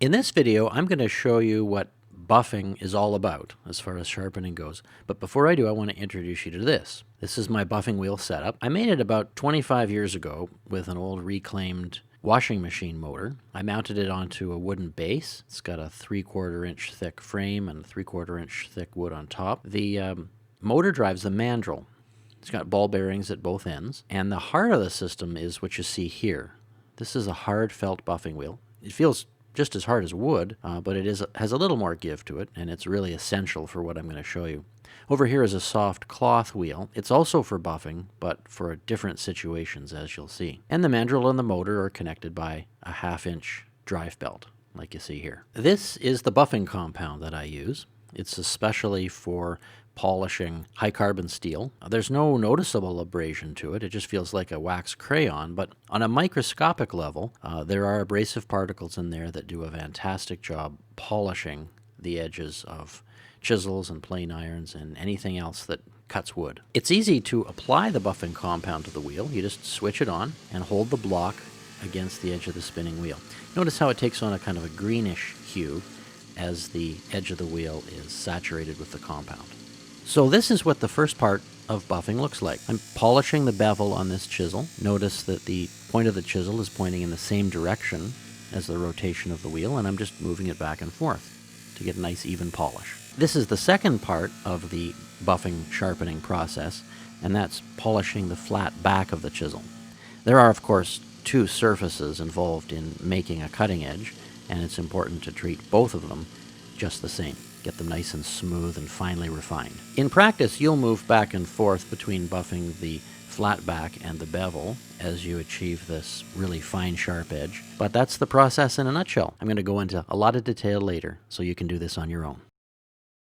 In this video, I'm going to show you what buffing is all about as far as sharpening goes. But before I do, I want to introduce you to this. This is my buffing wheel setup. I made it about 25 years ago with an old reclaimed washing machine motor. I mounted it onto a wooden base. It's got a 3/4 inch thick frame and a 3/4 inch thick wood on top. The motor drives the mandrel. It's got ball bearings at both ends. And the heart of the system is what you see here. This is a hard felt buffing wheel. It feels just as hard as wood, but it has a little more give to it, and it's really essential for what I'm going to show you. Over here is a soft cloth wheel. It's also for buffing, but for different situations, as you'll see. And the mandrel and the motor are connected by a 1/2 inch drive belt, like you see here. This is the buffing compound that I use. It's especially for polishing high carbon steel. There's no noticeable abrasion to it. It just feels like a wax crayon, but on a microscopic level, there are abrasive particles in there that do a fantastic job polishing the edges of chisels and plane irons and anything else that cuts wood. It's easy to apply the buffing compound to the wheel. You just switch it on and hold the block against the edge of the spinning wheel. Notice how it takes on a kind of a greenish hue as the edge of the wheel is saturated with the compound. So this is what the first part of buffing looks like. I'm polishing the bevel on this chisel. Notice that the point of the chisel is pointing in the same direction as the rotation of the wheel, and I'm just moving it back and forth to get a nice even polish. This is the second part of the buffing sharpening process, and that's polishing the flat back of the chisel. There are, of course, two surfaces involved in making a cutting edge, and it's important to treat both of them just the same. Get them nice and smooth and finely refined. In practice, you'll move back and forth between buffing the flat back and the bevel as you achieve this really fine, sharp edge. But that's the process in a nutshell. I'm going to go into a lot of detail later, so you can do this on your own.